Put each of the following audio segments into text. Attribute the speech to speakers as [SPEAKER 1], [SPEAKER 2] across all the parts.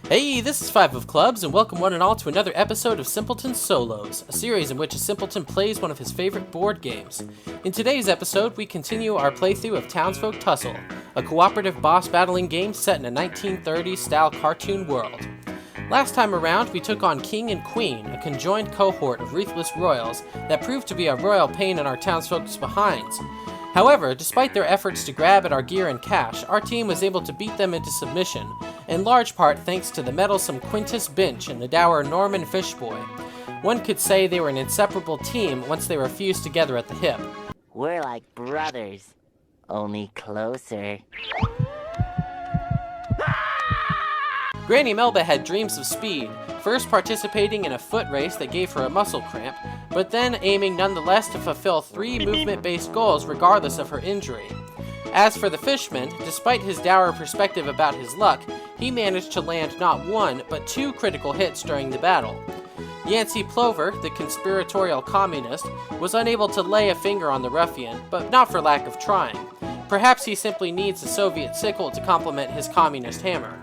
[SPEAKER 1] Hey, this is Five of Clubs, and welcome one and all to another episode of Simpleton Solos, a series in which a simpleton plays one of his favorite board games. In today's episode, we continue our playthrough of Townsfolk Tussle, a cooperative boss battling game set in a 1930s-style cartoon world. Last time around, we took on King and Queen, a conjoined cohort of ruthless royals that proved to be a royal pain in our townsfolk's behinds. However, despite their efforts to grab at our gear and cash, our team was able to beat them into submission, in large part thanks to the meddlesome Quintus Binch and the dour Norman Fishboy. One could say they were an inseparable team once they were fused together at the hip.
[SPEAKER 2] We're like brothers, only closer.
[SPEAKER 1] Granny Melba had dreams of speed, first participating in a foot race that gave her a muscle cramp, but then aiming nonetheless to fulfill 3 movement-based goals regardless of her injury. As for the fishman, despite his dour perspective about his luck, he managed to land not 1, but 2 critical hits during the battle. Yancy Plover, the conspiratorial communist, was unable to lay a finger on the ruffian, but not for lack of trying. Perhaps he simply needs a Soviet sickle to complement his communist hammer.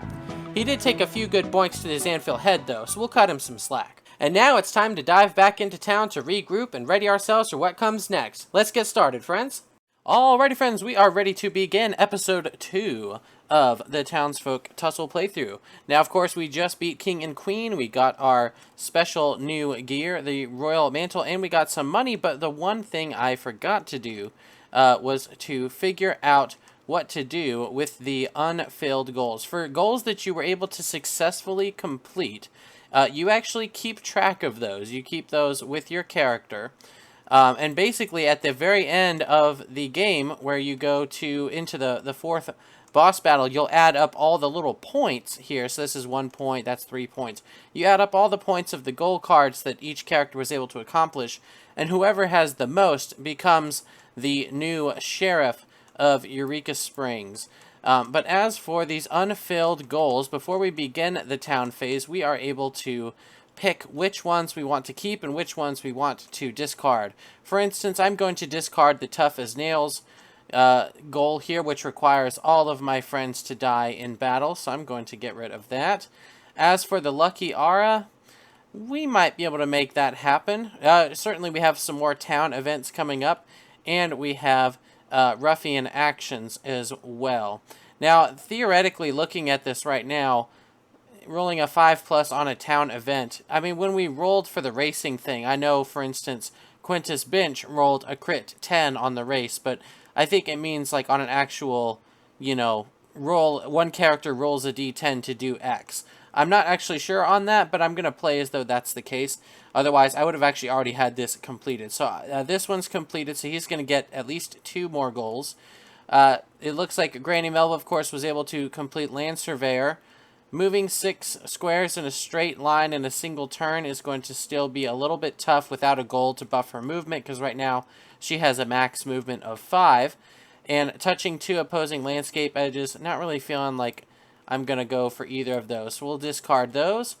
[SPEAKER 1] He did take a few good boinks to his anvil head though, so we'll cut him some slack. And now it's time to dive back into town to regroup and ready ourselves for what comes next. Let's get started, friends. Alrighty, friends, we are ready to begin episode 2 of the Townsfolk Tussle playthrough. Now, of course, we just beat King and Queen. We got our special new gear, the royal mantle, and we got some money, but the one thing I forgot to do was to figure out what to do with the unfilled goals. For goals that you were able to successfully complete, you actually keep track of those. You keep those with your character. And basically at the very end of the game, where you go into the 4th boss battle, you'll add up all the little points here. So this is 1 point, that's 3 points. You add up all the points of the goal cards that each character was able to accomplish, and whoever has the most becomes the new sheriff of Eureka Springs. But as for these unfilled goals, before we begin the town phase, we are able to pick which ones we want to keep and which ones we want to discard. For instance, I'm going to discard the tough as nails goal here, which requires all of my friends to die in battle, so I'm going to get rid of that. As for the lucky aura, we might be able to make that happen. Certainly we have some more town events coming up, and we have ruffian actions as well. Now, theoretically, looking at this right now, rolling a 5+ on a town event, I mean, when we rolled for the racing thing, I know, for instance, Quintus Binch rolled a crit 10 on the race, but I think it means, like, on an actual, you know, roll, one character rolls a d10 to do X. I'm not actually sure on that, but I'm going to play as though that's the case. Otherwise, I would have actually already had this completed. So this one's completed, so he's going to get at least 2 more goals. It looks like Granny Melba, of course, was able to complete Land Surveyor. Moving 6 squares in a straight line in a single turn is going to still be a little bit tough without a goal to buff her movement, because right now she has a max movement of 5. And touching 2 opposing landscape edges, not really feeling like I'm going to go for either of those. So we'll discard those.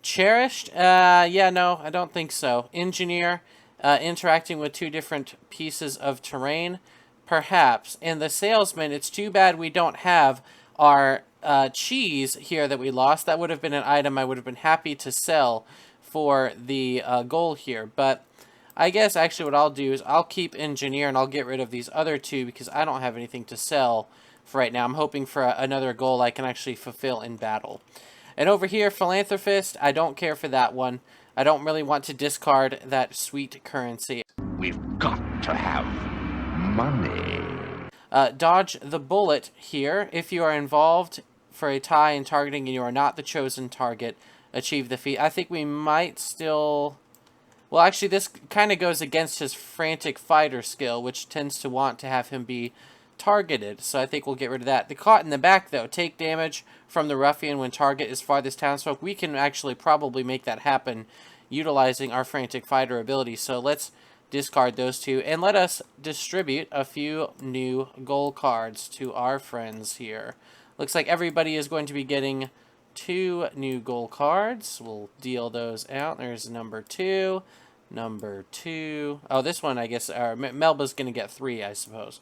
[SPEAKER 1] Cherished? Yeah, no, I don't think so. Engineer, interacting with 2 different pieces of terrain, perhaps. And the salesman, it's too bad we don't have our cheese here that we lost. That would have been an item I would have been happy to sell for the goal here. But I guess actually what I'll do is I'll keep engineer and I'll get rid of these other 2 because I don't have anything to sell for right now. I'm hoping for another goal I can actually fulfill in battle. And over here, philanthropist, I don't care for that one. I don't really want to discard that sweet currency.
[SPEAKER 3] We've got to have money.
[SPEAKER 1] Dodge the bullet here. If you are involved for a tie in targeting and you are not the chosen target, achieve the feat. I think we might still... Well, actually, this kind of goes against his frantic fighter skill, which tends to want to have him be targeted. So I think we'll get rid of that. The caught in the back, though. Take damage from the ruffian when target is farthest townsfolk. We can actually probably make that happen utilizing our frantic fighter ability. So let's discard those 2. And let us distribute a few new goal cards to our friends here. Looks like everybody is going to be getting 2 new goal cards. We'll deal those out. There's number 2. Number 2. Oh, this one, I guess, Melba's going to get 3, I suppose.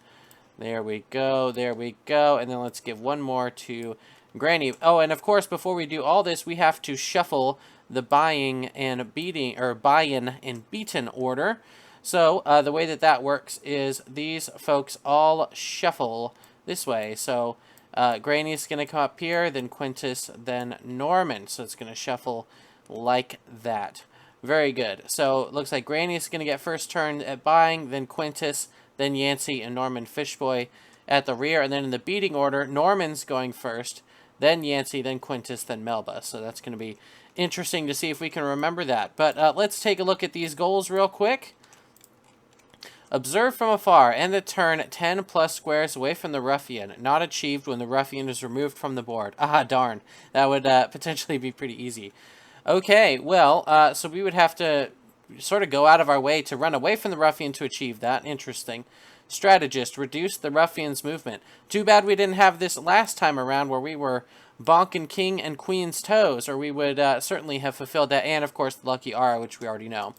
[SPEAKER 1] There we go. There we go. And then let's give one more to Granny. Oh, and of course, before we do all this, we have to shuffle the buying and beating, or buy-in and beaten order. So the way that that works is these folks all shuffle this way. So Granny's going to come up here, then Quintus, then Norman. So it's going to shuffle like that. Very good. So it looks like Granny's going to get first turn at buying, then Quintus, then Yancy and Norman Fishboy at the rear. And then in the beating order, Norman's going first, then Yancy, then Quintus, then Melba. So that's going to be interesting to see if we can remember that. But let's take a look at these goals real quick. Observe from afar, and the turn 10 plus squares away from the ruffian. Not achieved when the ruffian is removed from the board. Ah, darn. That would potentially be pretty easy. Okay, well, so we would have to sort of go out of our way to run away from the ruffian to achieve that. Interesting. Strategist, reduce the ruffian's movement. Too bad we didn't have this last time around where we were bonking king and queen's toes, or we would certainly have fulfilled that. And, of course, the lucky Ara, which we already know.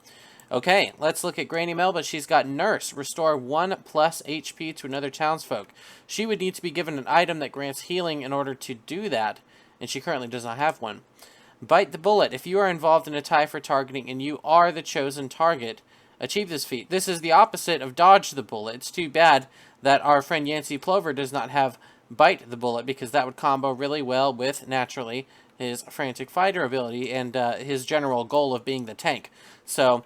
[SPEAKER 1] Okay, let's look at Granny Melba. She's got Nurse. Restore 1 plus HP to another townsfolk. She would need to be given an item that grants healing in order to do that, and she currently does not have one. Bite the bullet. If you are involved in a tie for targeting and you are the chosen target, achieve this feat. This is the opposite of dodge the bullet. It's too bad that our friend Yancy Plover does not have bite the bullet, because that would combo really well with, naturally, his frantic fighter ability and his general goal of being the tank. So,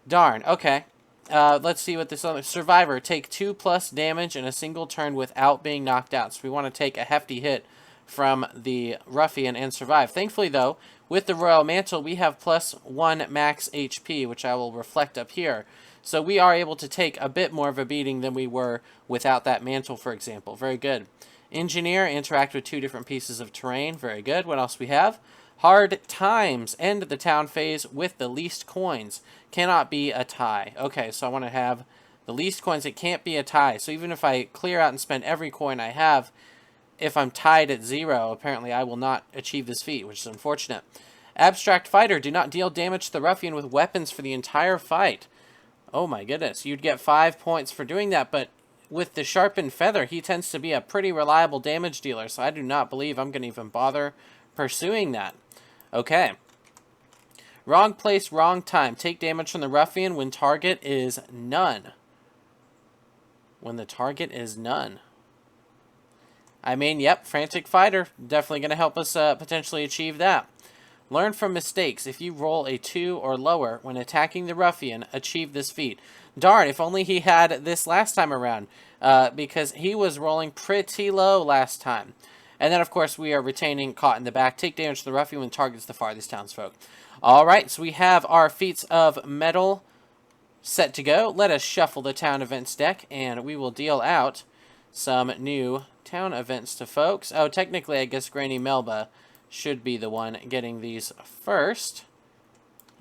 [SPEAKER 1] darn. Okay. Let's see what this other... Survivor. Take 2 plus damage in a single turn without being knocked out. So we want to take a hefty hit from the ruffian and survive. Thankfully, though, with the Royal Mantle, we have plus 1 max HP, which I will reflect up here. So we are able to take a bit more of a beating than we were without that mantle, for example. Very good. Engineer. Interact with 2 different pieces of terrain. Very good. What else we have? Hard Times. End the town phase with the least coins. Cannot be a tie. Okay, so I want to have the least coins. It can't be a tie. So even if I clear out and spend every coin I have, if I'm tied at 0, apparently I will not achieve this feat, which is unfortunate. Abstract Fighter. Do not deal damage to the ruffian with weapons for the entire fight. Oh my goodness. You'd get 5 points for doing that, but with the Sharpened Feather, he tends to be a pretty reliable damage dealer, so I do not believe I'm going to even bother pursuing that. Okay. Wrong place, wrong time. Take damage from the ruffian when target is none. When the target is none. I mean, yep, Frantic Fighter. Definitely going to help us potentially achieve that. Learn from mistakes. If you roll a 2 or lower when attacking the ruffian, achieve this feat. Darn, if only he had this last time around, because he was rolling pretty low last time. And then, of course, we are retaining Caught in the Back. Take damage to the ruffian when targets the farthest townsfolk. All right, so we have our feats of metal set to go. Let us shuffle the town events deck, and we will deal out some new town events to folks. Oh, technically, I guess Granny Melba should be the one getting these first.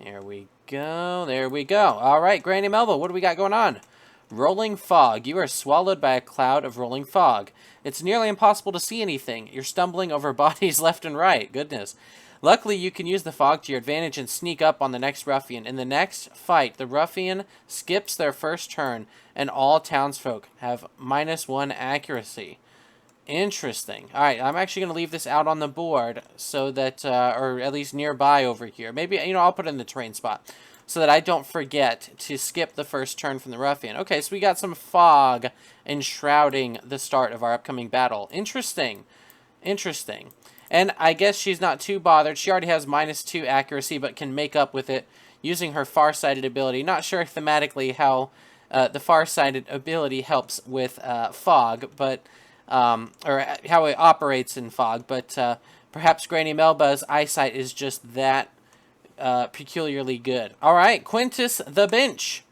[SPEAKER 1] There we go. There we go. All right, Granny Melba, what do we got going on? Rolling fog. You are swallowed by a cloud of rolling fog. It's nearly impossible to see anything. You're stumbling over bodies left and right. Goodness. Luckily, you can use the fog to your advantage and sneak up on the next ruffian. In the next fight, the ruffian skips their first turn, and all townsfolk have -1 accuracy. Interesting. All right, I'm actually going to leave this out on the board so that, or at least nearby over here. Maybe, you know, I'll put it in the terrain spot so that I don't forget to skip the first turn from the ruffian. Okay, so we got some fog enshrouding the start of our upcoming battle. Interesting. Interesting. And I guess she's not too bothered. She already has -2 accuracy, but can make up with it using her farsighted ability. Not sure thematically how the farsighted ability helps with fog, but or how it operates in fog. But perhaps Granny Melba's eyesight is just that peculiarly good. All right, Quintus the Binch.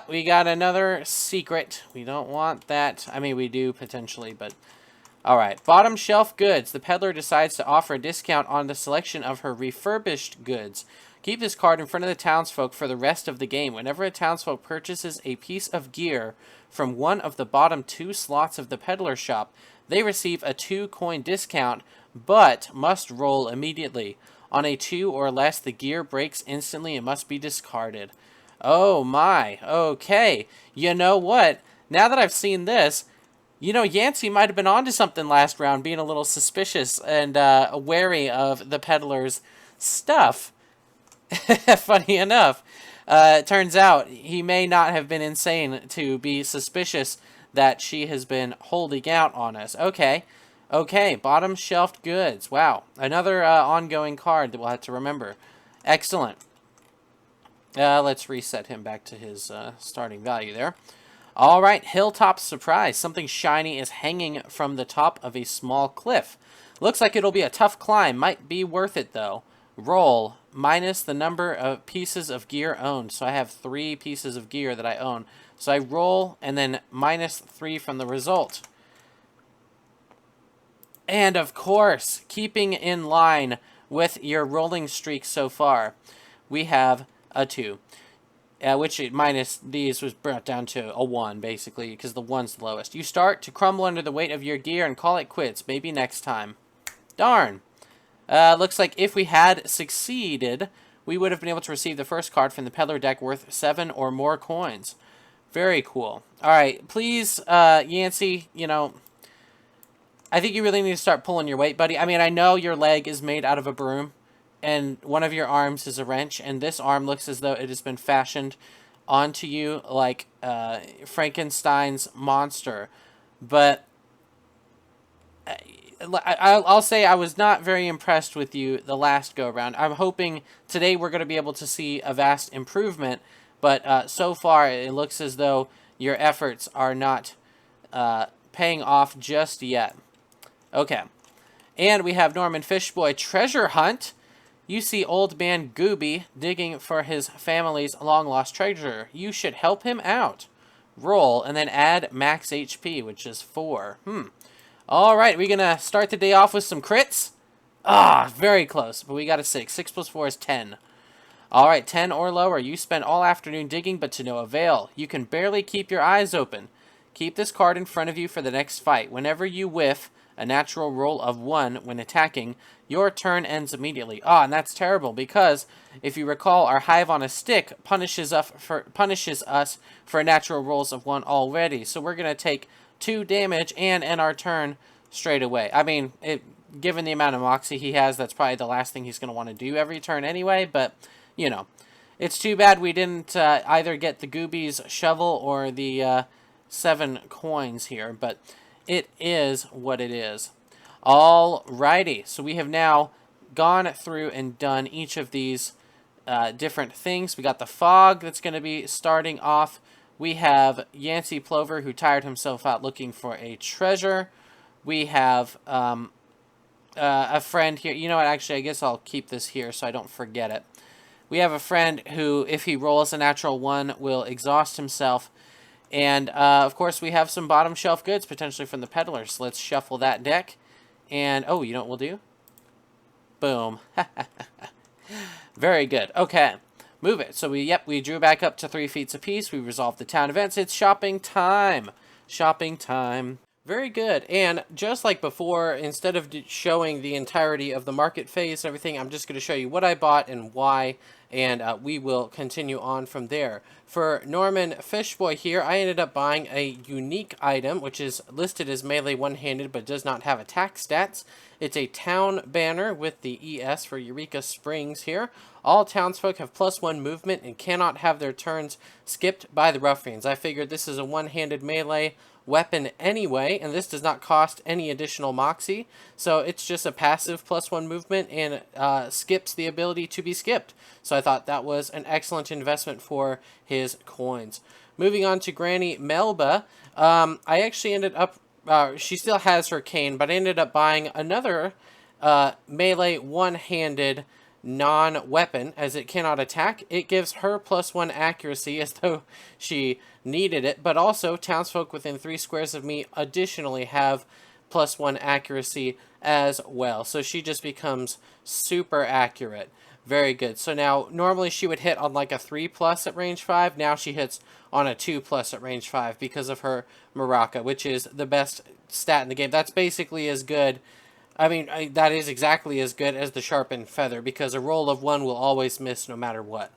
[SPEAKER 1] We got another secret. We don't want that. I mean, we do potentially, but... All right, bottom shelf goods. The peddler decides to offer a discount on the selection of her refurbished goods. Keep this card in front of the townsfolk for the rest of the game. Whenever a townsfolk purchases a piece of gear from one of the bottom 2 slots of the peddler shop, they receive a 2-coin discount, but must roll immediately. On a 2 or less, the gear breaks instantly and must be discarded. Oh my, okay. You know what? Now that I've seen this, You know, Yancy might have been onto something last round, being a little suspicious and wary of the peddler's stuff. Funny enough, it turns out he may not have been insane to be suspicious that she has been holding out on us. Okay, bottom shelved goods. Wow, another ongoing card that we'll have to remember. Excellent. Let's reset him back to his starting value there. All right, Hilltop Surprise. Something shiny is hanging from the top of a small cliff. Looks like it'll be a tough climb. Might be worth it, though. Roll minus the number of pieces of gear owned. So I have 3 pieces of gear that I own. So I roll and then minus 3 from the result. And, of course, keeping in line with your rolling streak so far, we have a 2. Which minus these was brought down to a 1, basically, because the 1's the lowest. You start to crumble under the weight of your gear and call it quits. Maybe next time. Darn. Looks like if we had succeeded, we would have been able to receive the first card from the Peddler deck worth 7 or more coins. Very cool. Alright, please, Yancy, you know, I think you really need to start pulling your weight, buddy. I mean, I know your leg is made out of a broom, and one of your arms is a wrench, and this arm looks as though it has been fashioned onto you like Frankenstein's monster. But I'll say I was not very impressed with you the last go-around. I'm hoping today we're going to be able to see a vast improvement, but so far it looks as though your efforts are not paying off just yet. Okay. And we have Norman Fishboy Treasure Hunt. You see old man Gooby digging for his family's long-lost treasure. You should help him out. Roll, and then add max HP, which is 4. Alright, we're going to start the day off with some crits. Very close, but we got a 6. 6 plus 4 is 10. Alright, 10 or lower. You spend all afternoon digging, but to no avail. You can barely keep your eyes open. Keep this card in front of you for the next fight. Whenever you whiff a natural roll of 1 when attacking, your turn ends immediately. And that's terrible because, if you recall, our Hive on a Stick punishes us for natural rolls of 1 already. So we're going to take 2 damage and end our turn straight away. I mean, given the amount of Moxie he has, that's probably the last thing he's going to want to do every turn anyway. But, you know, it's too bad we didn't either get the Gooby's shovel or the 7 coins here. But it is what it is. Alrighty, so we have now gone through and done each of these different things. We got the fog that's going to be starting off. We have Yancy Plover, who tired himself out looking for a treasure. We have a friend here. You know what, actually, I guess I'll keep this here so I don't forget it. We have a friend who, if he rolls a natural 1, will exhaust himself. And, of course, we have some bottom shelf goods, potentially from the Peddler. So let's shuffle that deck. And, you know what we'll do? Boom. Very good. Okay. Move it. So, we drew back up to 3 feats apiece. We resolved the town events. It's shopping time. Shopping time. Very good. And just like before, instead of showing the entirety of the market phase and everything, I'm just going to show you what I bought and why, and we will continue on from there. For Norman Fishboy here, I ended up buying a unique item, which is listed as melee one-handed, but does not have attack stats. It's a town banner with the ES for Eureka Springs here. All townsfolk have +1 movement and cannot have their turns skipped by the ruffians. I figured this is a one-handed melee weapon anyway, and this does not cost any additional Moxie, so it's just a passive +1 movement and skips the ability to be skipped. So I thought that was an excellent investment for his coins. Moving on to Granny Melba, I actually ended up, she still has her cane, but I ended up buying another melee one-handed non-weapon, as it cannot attack. It gives her +1 accuracy as though she needed it, but also townsfolk within 3 squares of me additionally have +1 accuracy as well. So she just becomes super accurate. Very good. So now, normally she would hit on like a 3+ at range 5. Now she hits on a 2+ at range 5 because of her Maraca, which is the best stat in the game. That's basically as good. I mean, that is exactly as good as the sharpened feather, because a roll of 1 will always miss no matter what.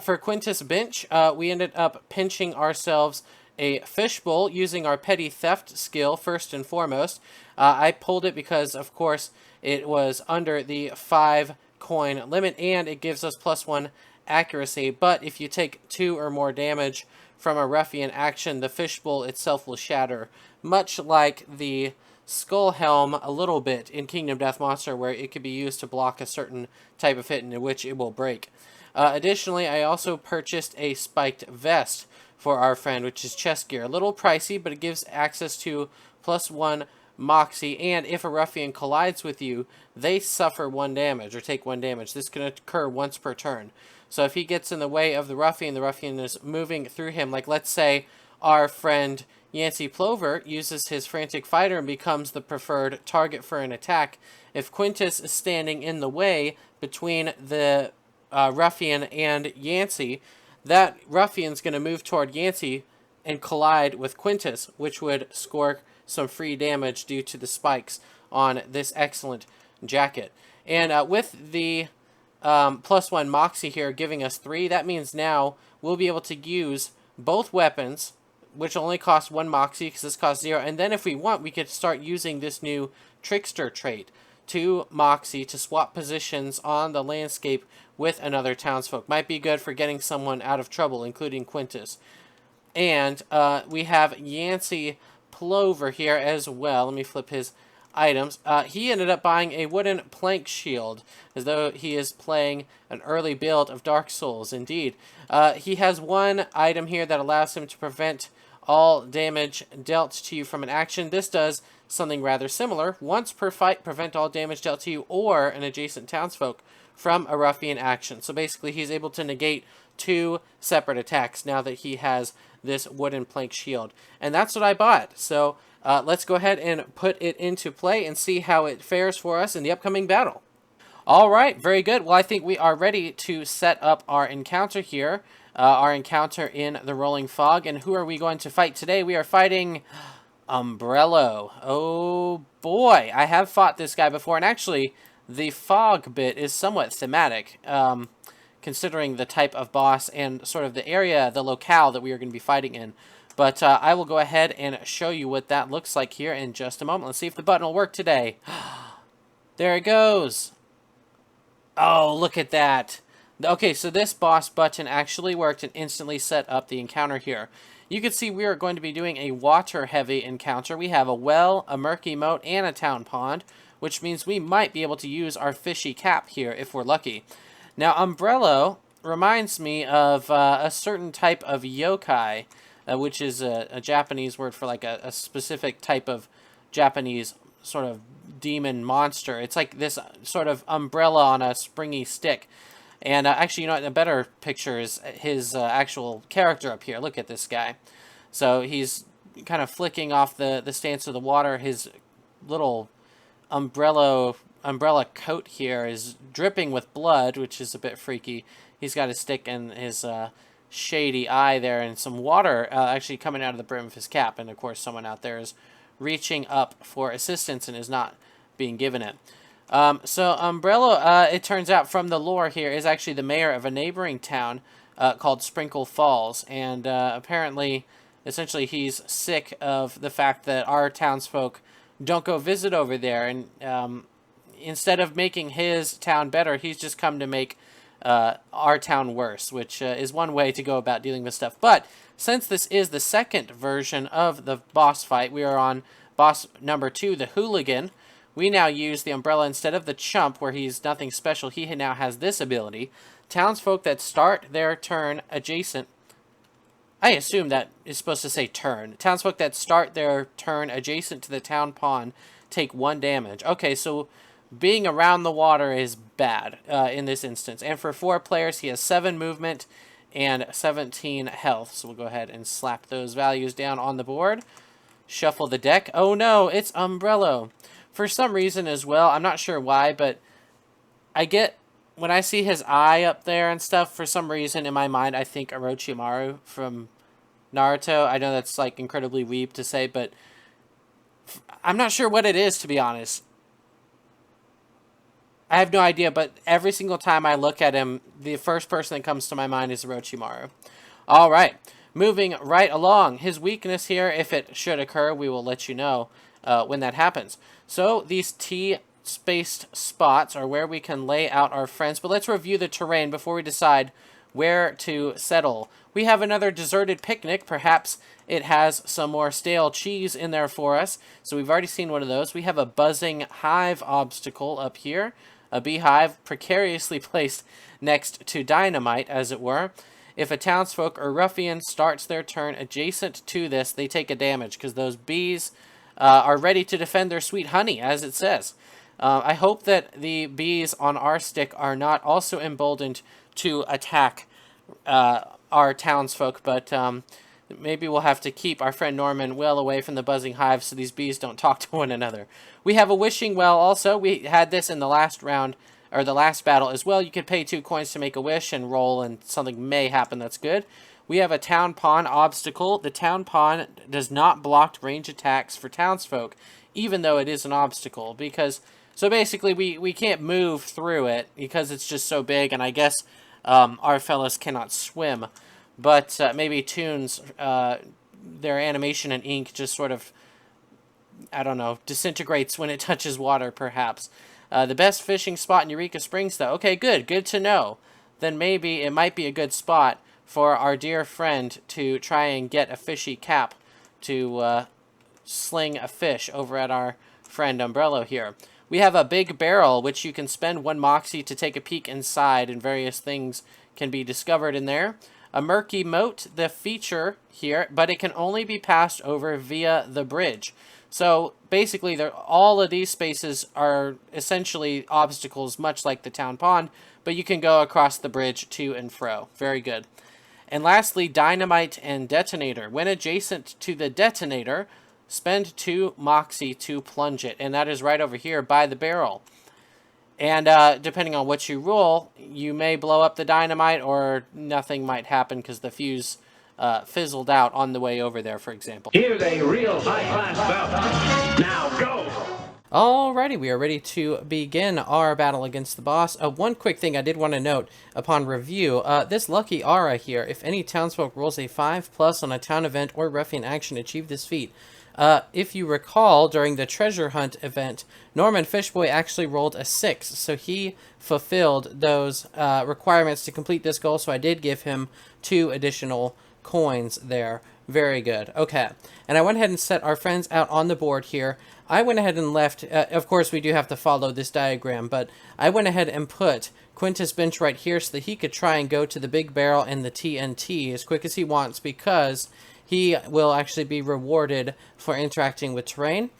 [SPEAKER 1] For Quintus Binch, we ended up pinching ourselves a fishbowl using our petty theft skill first and foremost. I pulled it because, of course, it was under the 5 coin limit, and it gives us +1 accuracy. But if you take 2 or more damage from a ruffian action, the fishbowl itself will shatter, much like the skull helm a little bit in Kingdom Death Monster, where it could be used to block a certain type of hit in which it will break. Additionally, I also purchased a spiked vest for our friend, which is chest gear. A little pricey, but it gives access to +1 Moxie, and if a ruffian collides with you, they suffer 1 damage, or take 1 damage. This can occur once per turn. So if he gets in the way of the ruffian is moving through him, like let's say our friend Yancy Plover uses his frantic fighter and becomes the preferred target for an attack. If Quintus is standing in the way between the ruffian and Yancy, that ruffian's going to move toward Yancy and collide with Quintus, which would score some free damage due to the spikes on this excellent jacket. And with the +1 Moxie here giving us 3, that means now we'll be able to use both weapons, which only cost 1 Moxie because this costs 0. And then if we want, we could start using this new Trickster trait, 2 Moxie, to swap positions on the landscape with another townsfolk. Might be good for getting someone out of trouble, including Quintus. And we have Yancy Plover here as well. Let me flip his items. He ended up buying a wooden plank shield, as though he is playing an early build of Dark Souls. Indeed. He has 1 item here that allows him to prevent all damage dealt to you from an action. This does something rather similar. Once per fight, prevent all damage dealt to you or an adjacent townsfolk from a ruffian action. So basically, he's able to negate 2 separate attacks now that he has this wooden plank shield. And that's what I bought. So let's go ahead and put it into play and see how it fares for us in the upcoming battle. All right, very good. Well, I think we are ready to set up our encounter here. Our encounter in the Rolling Fog. And who are we going to fight today? We are fighting Umbrello. Oh boy, I have fought this guy before. And actually, the fog bit is somewhat thematic, considering the type of boss and sort of the area, the locale that we are going to be fighting in. But I will go ahead and show you what that looks like here in just a moment. Let's see if the button will work today. There it goes. Oh, look at that. Okay, so this boss button actually worked and instantly set up the encounter here. You can see we are going to be doing a water-heavy encounter. We have a well, a murky moat, and a town pond, which means we might be able to use our fishy cap here if we're lucky. Now, Umbrello reminds me of a certain type of yokai, which is a Japanese word for like a specific type of Japanese sort of demon monster. It's like this sort of umbrella on a springy stick. And actually, you know what, a better picture is his actual character up here. Look at this guy. So he's kind of flicking off the stance of the water. His little umbrella coat here is dripping with blood, which is a bit freaky. He's got a stick in his shady eye there, and some water actually coming out of the brim of his cap. And of course, someone out there is reaching up for assistance and is not being given it. So Umbrello, it turns out from the lore here, is actually the mayor of a neighboring town called Sprinkle Falls. And apparently, essentially, he's sick of the fact that our townsfolk don't go visit over there. And instead of making his town better, he's just come to make our town worse, which is one way to go about dealing with stuff. But since this is the second version of the boss fight, we are on boss number 2, the Hooligan. We now use the umbrella instead of the chump, where he's nothing special. He now has this ability. Townsfolk that start their turn adjacent... I assume that is supposed to say turn. Townsfolk that start their turn adjacent to the town pond take 1 damage. Okay, so being around the water is bad in this instance. And for 4 players, he has 7 movement and 17 health. So we'll go ahead and slap those values down on the board. Shuffle the deck. Oh no, it's Umbrello. For some reason as well, I'm not sure why, but I get, when I see his eye up there and stuff, for some reason in my mind, I think Orochimaru from Naruto. I know that's like incredibly weeb to say, but I'm not sure what it is, to be honest. I have no idea, but every single time I look at him, the first person that comes to my mind is Orochimaru. All right. moving right along. His weakness here, if it should occur, we will let you know when that happens. So these T-spaced spots are where we can lay out our friends, but let's review the terrain before we decide where to settle. We have another deserted picnic. Perhaps it has some more stale cheese in there for us. So we've already seen one of those. We have a buzzing hive obstacle up here. A beehive precariously placed next to dynamite, as it were. If a townsfolk or ruffian starts their turn adjacent to this, they take a damage because those bees are ready to defend their sweet honey, as it says. I hope that the bees on our stick are not also emboldened to attack our townsfolk, but maybe we'll have to keep our friend Norman well away from the buzzing hive so these bees don't talk to one another. We have a wishing well also. We had this in the last round, or the last battle as well. You could pay 2 coins to make a wish and roll, and something may happen that's good. We have a town pawn obstacle. The town pawn does not block range attacks for townsfolk, even though it is an obstacle, because... So basically, we can't move through it because it's just so big, and I guess our fellows cannot swim. But maybe Toons, their animation and ink just sort of, I don't know, disintegrates when it touches water, perhaps. The best fishing spot in Eureka Springs, though. Okay, good to know. Then maybe it might be a good spot for our dear friend to try and get a fishy cap to sling a fish over at our friend Umbrello here. We have a big barrel, which you can spend 1 moxie to take a peek inside, and various things can be discovered in there. A murky moat, the feature here, but it can only be passed over via the bridge. So basically, all of these spaces are essentially obstacles, much like the town pond, but you can go across the bridge to and fro. Very good. And lastly, dynamite and detonator. When adjacent to the detonator, spend 2 moxie to plunge it, and that is right over here by the barrel. And depending on what you roll, you may blow up the dynamite, or nothing might happen because the fuse fizzled out on the way over there, for example.
[SPEAKER 4] Here's a real high-class bout. Now go!
[SPEAKER 1] Alrighty, we are ready to begin our battle against the boss. One quick thing I did want to note upon review, this lucky aura here, if any townsfolk rolls a 5+ on a town event or ruffian action, achieve this feat. If you recall, during the treasure hunt event, Norman Fishboy actually rolled a 6, so he fulfilled those requirements to complete this goal, so I did give him 2 additional coins there. Very good. Okay, and I went ahead and set our friends out on the board here. I went ahead and left, of course we do have to follow this diagram, but I went ahead and put Quintus Binch right here so that he could try and go to the big barrel and the TNT as quick as he wants, because he will actually be rewarded for interacting with terrain.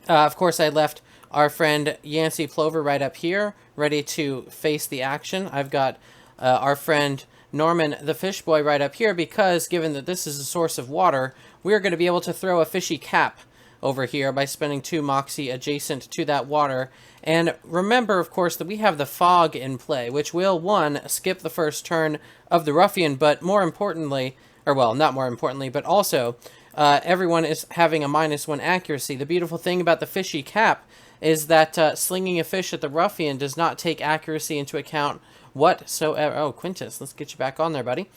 [SPEAKER 1] Of course, I left our friend Yancy Plover right up here, ready to face the action. I've got our friend Norman the Fish Boy right up here, because given that this is a source of water, we're going to be able to throw a fishy cap over here by spending 2 moxie adjacent to that water. And remember, of course, that we have the fog in play, which will, 1, skip the first turn of the ruffian, but more importantly... Or, well, not more importantly, but also, everyone is having a -1 accuracy. The beautiful thing about the fishy cap is that slinging a fish at the ruffian does not take accuracy into account whatsoever. Oh, Quintus, let's get you back on there, buddy.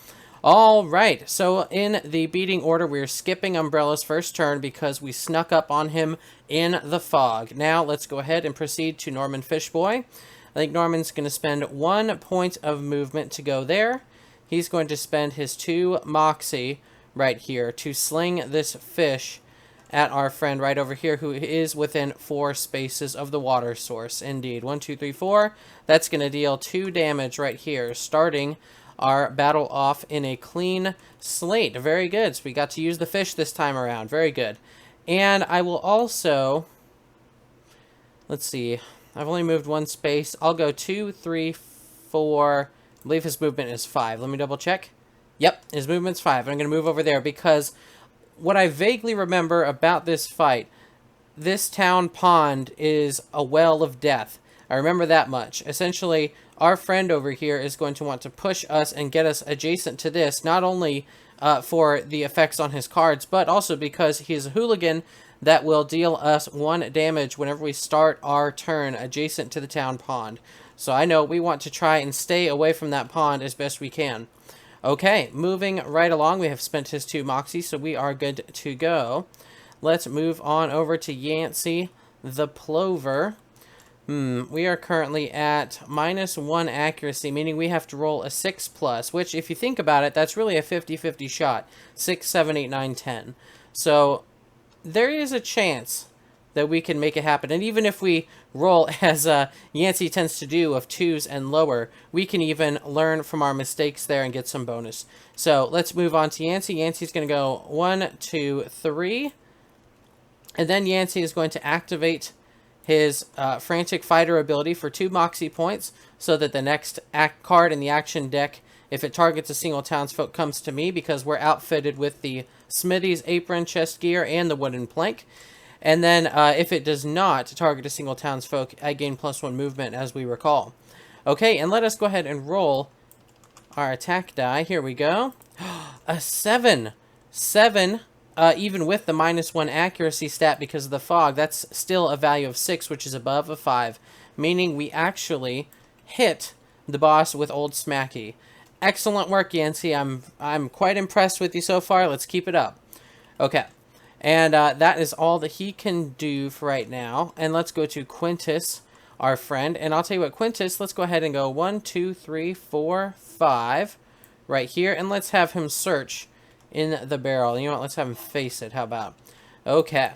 [SPEAKER 1] All right, so in the beating order, we're skipping Umbrello's first turn because we snuck up on him in the fog. Now, let's go ahead and proceed to Norman Fishboy. I think Norman's going to spend 1 point of movement to go there. He's going to spend his 2 moxie right here to sling this fish at our friend right over here, who is within 4 spaces of the water source. Indeed. 1, 2, 3, 4. That's going to deal 2 damage right here, starting our battle off in a clean slate. Very good. So we got to use the fish this time around. Very good. And I will also... Let's see. I've only moved 1 space. I'll go 2, 3, 4... I believe his movement is 5. Let me double check. Yep, his movement's 5. I'm going to move over there because what I vaguely remember about this fight, this town pond is a well of death. I remember that much. Essentially, our friend over here is going to want to push us and get us adjacent to this, not only for the effects on his cards, but also because he's a hooligan that will deal us 1 damage whenever we start our turn adjacent to the town pond. So I know we want to try and stay away from that pond as best we can. Okay, moving right along. We have spent his 2 Moxie, so we are good to go. Let's move on over to Yancy the Plover. We are currently at -1 accuracy, meaning we have to roll a 6+, which, if you think about it, that's really a 50-50 shot. 6, 7, 8, 9, 10. So there is a chance that we can make it happen. And even if we roll, as Yancy tends to do, of 2s and lower, we can even learn from our mistakes there and get some bonus. So let's move on to Yancy. Yancy's going to go 1, 2, 3. And then Yancy is going to activate his Frantic Fighter ability for 2 Moxie points, so that the next card in the action deck, if it targets a single townsfolk, comes to me, because we're outfitted with the Smithy's apron, chest gear, and the wooden plank. And then if it does not target a single townsfolk, I gain +1 movement, as we recall. Okay, and let us go ahead and roll our attack die. Here we go. A 7. 7. Even with the -1 accuracy stat because of the fog, that's still a value of 6, which is above a 5, meaning we actually hit the boss with Old Smacky. Excellent work, Yancy. I'm quite impressed with you so far. Let's keep it up. Okay, and that is all that he can do for right now. And let's go to Quintus, our friend. And I'll tell you what, Quintus, let's go ahead and go 1, 2, 3, 4, 5 right here, and let's have him search in the barrel. You know what? Let's have him face it. How about? Okay.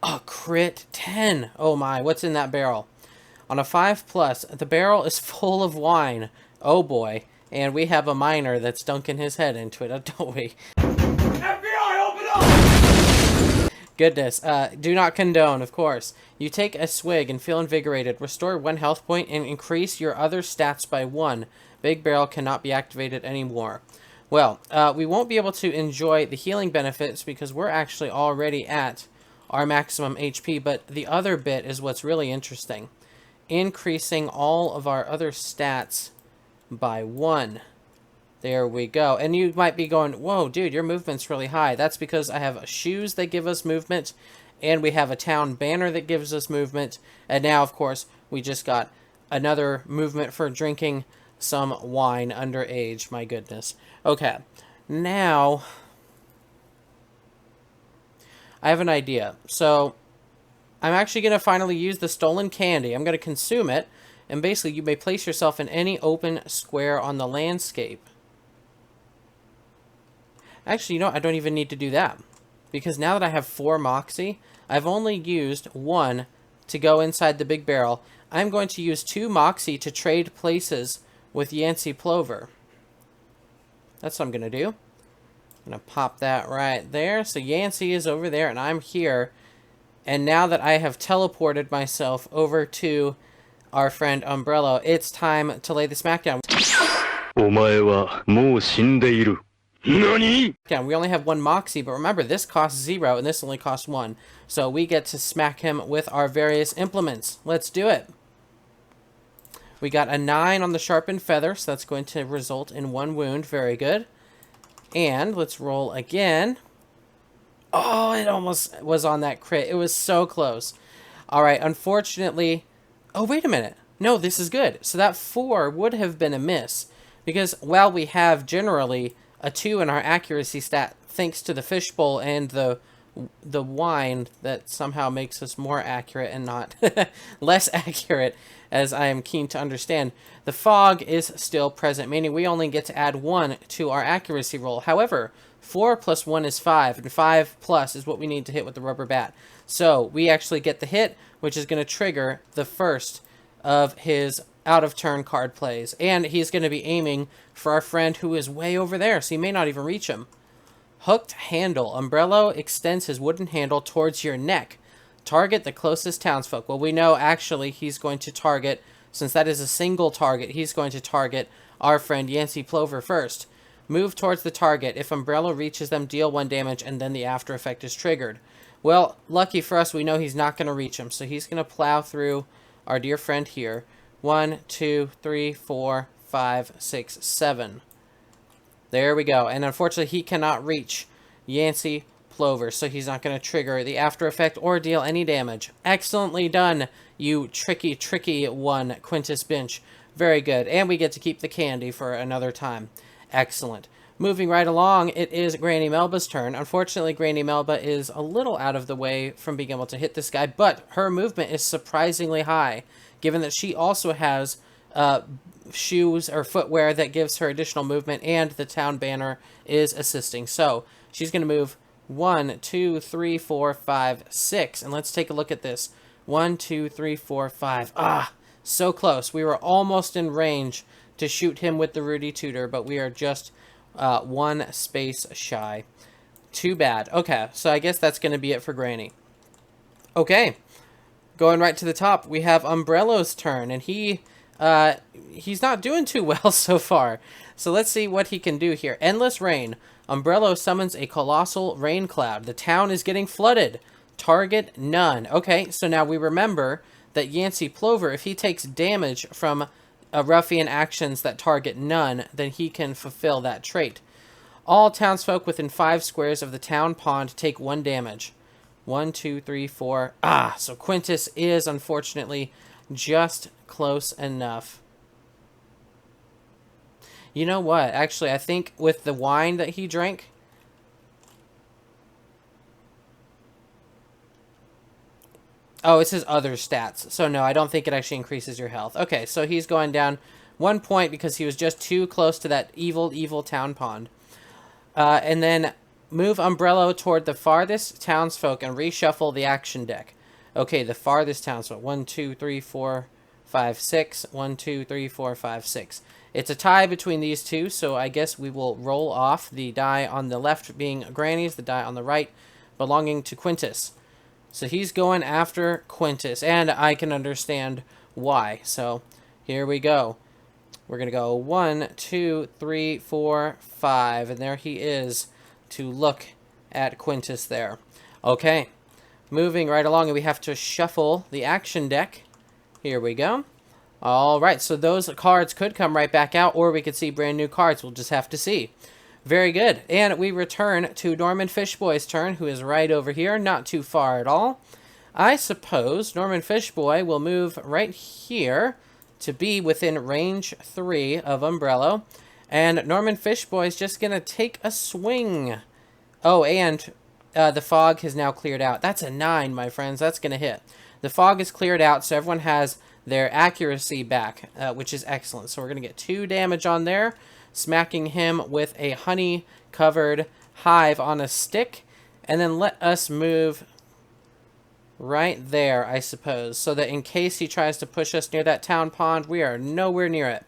[SPEAKER 1] A crit 10. Oh my, what's in that barrel? On a 5+, the barrel is full of wine. Oh boy. And we have a miner that's dunking his head into it, don't we?
[SPEAKER 4] FBI, open up!
[SPEAKER 1] Goodness. Do not condone, of course. You take a swig and feel invigorated. Restore 1 health point and increase your other stats by 1. Big barrel cannot be activated anymore. Well, we won't be able to enjoy the healing benefits because we're actually already at our maximum HP, but the other bit is what's really interesting. Increasing all of our other stats by 1. There we go. And you might be going, whoa, dude, your movement's really high. That's because I have shoes that give us movement, and we have a town banner that gives us movement, and now, of course, we just got another movement for drinking some wine underage. My goodness. Okay, now I have an idea. So I'm actually going to finally use the stolen candy. I'm going to consume it, and basically you may place yourself in any open square on the landscape. Actually, you know, I don't even need to do that, because now that I have 4 Moxie, I've only used 1 to go inside the big barrel. I'm going to use 2 Moxie to trade places with Yancy Plover. That's what I'm going to do. I'm going to pop that right there. So Yancy is over there, and I'm here. And now that I have teleported myself over to our friend Umbrello, it's time to lay the smackdown. Yeah, we only have 1 Moxie, but remember, this costs 0, and this only costs 1. So we get to smack him with our various implements. Let's do it. We got a 9 on the sharpened feather, so that's going to result in 1 wound. Very good. And let's roll again. Oh, it almost was on that crit. It was so close. All right, unfortunately... Oh, wait a minute. No, this is good. So that 4 would have been a miss, because while we have generally a 2 in our accuracy stat, thanks to the fishbowl and the wine that somehow makes us more accurate and not less accurate, as I am keen to understand, the fog is still present, meaning we only get to add 1 to our accuracy roll. However, 4 plus 1 is 5, and 5 plus is what we need to hit with the rubber bat. So we actually get the hit, which is going to trigger the first of his out-of-turn card plays. And he's going to be aiming for our friend who is way over there, so you may not even reach him. Hooked handle. Umbrello extends his wooden handle towards your neck. Target the closest townsfolk. Well, we know actually he's going to target, since that is a single target, he's going to target our friend Yancy Plover first. Move towards the target. If Umbrello reaches them, deal 1 damage, and then the after effect is triggered. Well, lucky for us, we know he's not going to reach him, so he's going to plow through our dear friend here. 1, 2, 3, 4, 5, 6, 7. There we go. And unfortunately, he cannot reach Yancy Plover, so he's not going to trigger the after effect or deal any damage. Excellently done, you tricky one, Quintus Binch. Very good. And we get to keep the candy for another time. Excellent. Moving right along, it is Granny Melba's turn. Unfortunately, Granny Melba is a little out of the way from being able to hit this guy, but her movement is surprisingly high, given that she also has shoes or footwear that gives her additional movement, and the town banner is assisting. So she's going to move 1, 2, 3, 4, 5, 6. And let's take a look at this. 1, 2, 3, 4, 5. Ah, so close. We were almost in range to shoot him with the Rudy Tutor, but we are just one space shy. Too bad. Okay, so I guess that's going to be it for Granny. Okay, going right to the top, we have Umbrello's turn, and he's not doing too well so far. So let's see what he can do here. Endless Rain. Umbrello summons a colossal rain cloud. The town is getting flooded. Target none. Okay, so now we remember that Yancy Plover, if he takes damage from ruffian actions that target none, then he can fulfill that trait. All townsfolk within 5 squares of the town pond take 1 damage. 1, 2, 3, 4. Ah, so Quintus is unfortunately just close enough. You know what? Actually, I think with the wine that he drank, oh, it says other stats. So no, I don't think it actually increases your health. Okay, so he's going down 1 point because he was just too close to that evil town pond. And then move Umbrello toward the farthest townsfolk and reshuffle the action deck. Okay, the farthest townsfolk. 1, 2, 3, 4, 5, 6. 1, 2, 3, 4, 5, 6. It's a tie between these two, so I guess we will roll off the die on the left being Granny's, the die on the right belonging to Quintus. So he's going after Quintus, and I can understand why. So here we go. We're going to go 1, 2, 3, 4, 5, and there he is to look at Quintus there. Okay, moving right along, and we have to shuffle the action deck. Here we go. All right, so those cards could come right back out, or we could see brand new cards. We'll just have to see. Very good. And we return to Norman Fishboy's turn, who is right over here, not too far at all. I suppose Norman Fishboy will move right here to be within range 3 of Umbrello. And Norman Fishboy is just going to take a swing. Oh, and the fog has now cleared out. That's a 9, my friends. That's going to hit. The fog is cleared out, so everyone has their accuracy back, which is excellent. So we're going to get 2 damage on there, smacking him with a honey-covered hive on a stick. And then let us move right there, I suppose, so that in case he tries to push us near that town pond, we are nowhere near it.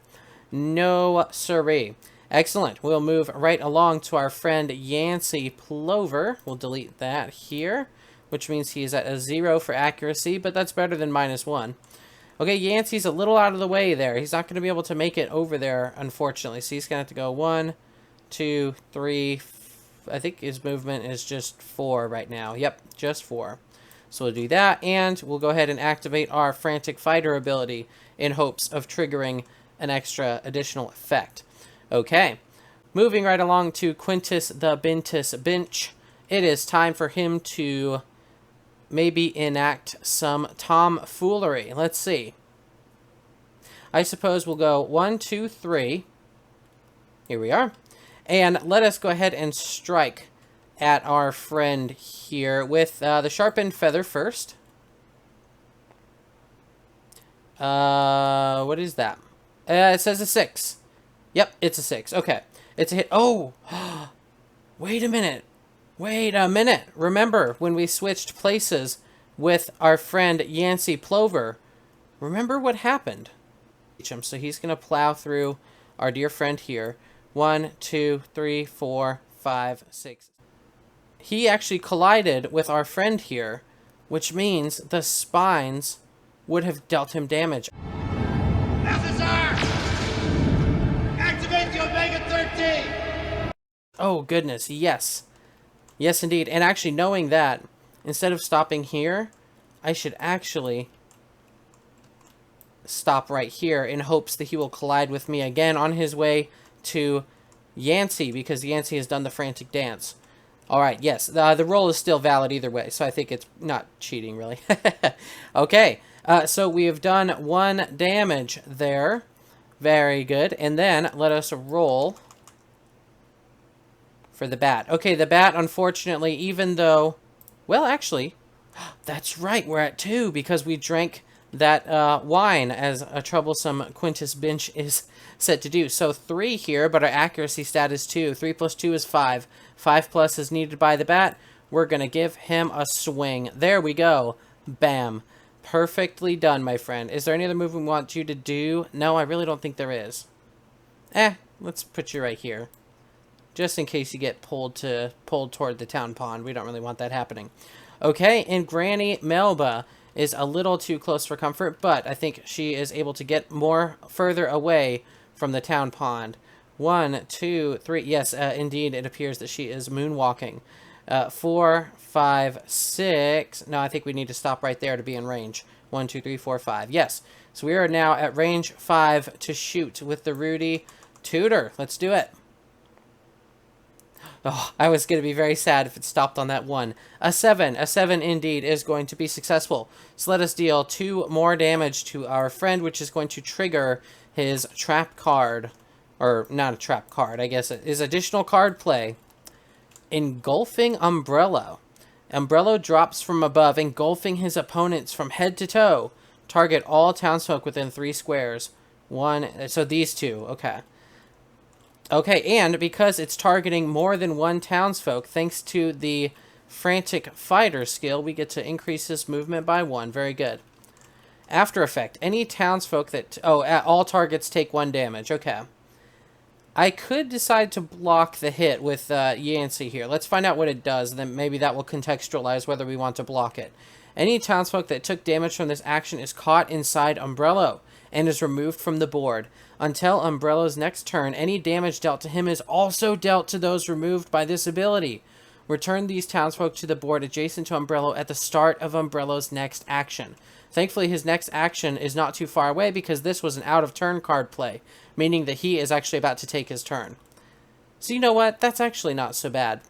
[SPEAKER 1] No siree. Excellent. We'll move right along to our friend Yancy Plover. We'll delete that here, which means he's at a 0 for accuracy, but that's better than -1. Okay, Yancy's a little out of the way there. He's not going to be able to make it over there, unfortunately. So he's going to have to go 1, 2, 3. I think his movement is just 4 right now. Yep, just 4. So we'll do that, and we'll go ahead and activate our Frantic Fighter ability in hopes of triggering an extra additional effect. Okay, moving right along to Quintus the Binch. It is time for him to maybe enact some tomfoolery. Let's see. I suppose we'll go 1, 2, 3. Here we are. And let us go ahead and strike at our friend here with the sharpened feather first. What is that? It says a 6. Yep, it's a 6. Okay. It's a hit. Oh! Wait a minute. Wait a minute. Remember when we switched places with our friend Yancy Plover? Remember what happened? So he's going to plow through our dear friend here. 1, 2, 3, 4, 5, 6. He actually collided with our friend here, which means the spines would have dealt him damage.
[SPEAKER 4] SSR! Activate the Omega-13!
[SPEAKER 1] Oh, goodness, yes. Yes, indeed. And actually, knowing that, instead of stopping here, I should actually stop right here in hopes that he will collide with me again on his way to Yancy, because Yancy has done the frantic dance. All right, yes, the roll is still valid either way, so I think it's not cheating, really. Okay, so we have done 1 damage there. Very good. And then let us roll for the bat. Okay, the bat, unfortunately, even though... Well, actually, that's right, we're at 2 because we drank that wine, as a troublesome Quintus Binch is set to do. So 3 here, but our accuracy stat is 2. 3 plus 2 is 5. 5 plus is needed by the bat. We're going to give him a swing. There we go. Bam. Perfectly done, my friend. Is there any other move we want you to do? No, I really don't think there is. Let's put you right here. Just in case you get pulled toward the town pond. We don't really want that happening. Okay, and Granny Melba is a little too close for comfort, but I think she is able to get further away from the town pond. 1, 2, 3. Yes, indeed, it appears that she is moonwalking. 4, 5, 6. No, I think we need to stop right there to be in range. 1, 2, 3, 4, 5. Yes. So we are now at range 5 to shoot with the Rudy Tutor. Let's do it. Oh, I was going to be very sad if it stopped on that 1. A 7. A 7 indeed is going to be successful. So let us deal 2 more damage to our friend, which is going to trigger his trap card. Or not a trap card, I guess it is additional card play. Engulfing Umbrello. Umbrello drops from above, engulfing his opponents from head to toe. Target all townsfolk within 3 squares. 1, so these 2, okay. Okay, and because it's targeting more than 1 townsfolk, thanks to the Frantic Fighter skill, we get to increase his movement by 1. Very good. After effect, any townsfolk that... Oh, all targets take 1 damage. Okay. I could decide to block the hit with Yancy here. Let's find out what it does, and then maybe that will contextualize whether we want to block it. Any townsfolk that took damage from this action is caught inside Umbrello and is removed from the board. Until Umbrello's next turn, any damage dealt to him is also dealt to those removed by this ability. Return these townsfolk to the board adjacent to Umbrello at the start of Umbrello's next action. Thankfully, his next action is not too far away because this was an out-of-turn card play, meaning that he is actually about to take his turn. So you know what? That's actually not so bad.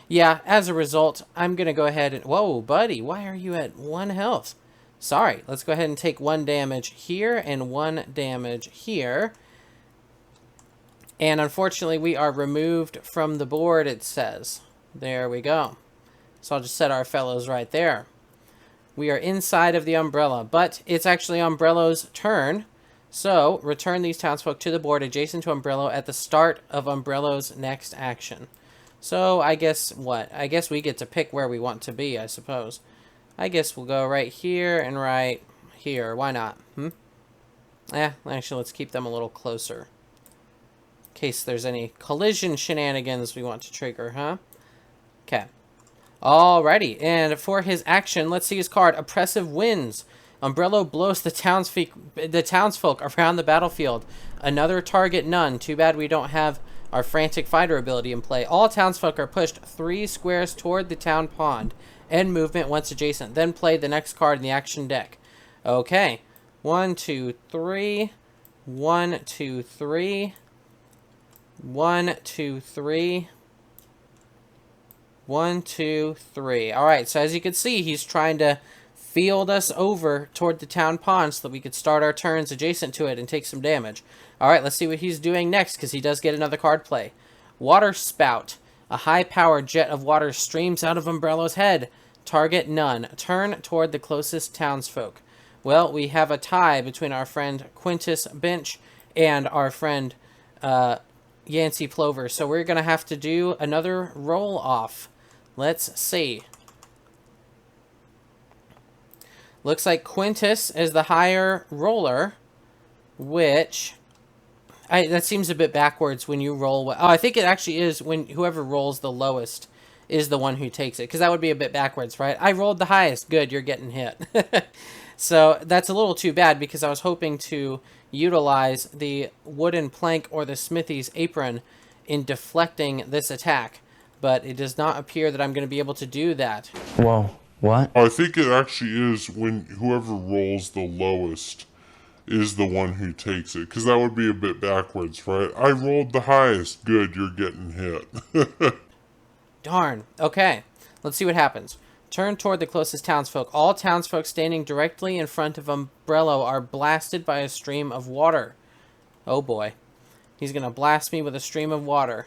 [SPEAKER 1] Yeah, as a result, I'm going to go ahead and... Whoa, buddy, why are you at 1 health? Sorry, let's go ahead and take 1 damage here and 1 damage here. And unfortunately, we are removed from the board, it says. There we go. So I'll just set our fellows right there. We are inside of the Umbrella, but it's actually Umbrello's turn. So, return these townsfolk to the board adjacent to Umbrello at the start of Umbrello's next action. So, I guess what? I guess we get to pick where we want to be, I suppose. I guess we'll go right here and right here. Why not? Actually, let's keep them a little closer. In case there's any collision shenanigans we want to trigger, huh? Okay. Alrighty, and for his action, let's see his card. Oppressive Winds. Umbrello blows the townsfolk around the battlefield. Another target, none. Too bad we don't have our Frantic Fighter ability in play. All townsfolk are pushed 3 squares toward the town pond. End movement once adjacent. Then play the next card in the action deck. Okay. 1, 2, 3. 1, 2, 3. 1, 2, 3. 1, 2, 3. Alright, so as you can see, he's trying to field us over toward the town pond so that we could start our turns adjacent to it and take some damage. Alright, let's see what he's doing next, because he does get another card play. Water Spout. A high-powered jet of water streams out of Umbrello's head. Target none. Turn toward the closest townsfolk. Well, we have a tie between our friend Quintus Binch and our friend Yancy Plover, so we're going to have to do another roll-off. Let's see. Looks like Quintus is the higher roller, which... that seems a bit backwards when you roll... Oh, I think it actually is when whoever rolls the lowest is the one who takes it, because that would be a bit backwards, right? I rolled the highest. Good, you're getting hit. So that's a little too bad, because I was hoping to utilize the wooden plank or the smithy's apron in deflecting this attack, but it does not appear that I'm going to be able to do that.
[SPEAKER 5] Whoa, what?
[SPEAKER 6] I think it actually is when whoever rolls the lowest is the one who takes it, because that would be a bit backwards, right? I rolled the highest. Good, you're getting hit.
[SPEAKER 1] Darn. Okay. Let's see what happens. Turn toward the closest townsfolk. All townsfolk standing directly in front of Umbrello are blasted by a stream of water. Oh boy. He's going to blast me with a stream of water.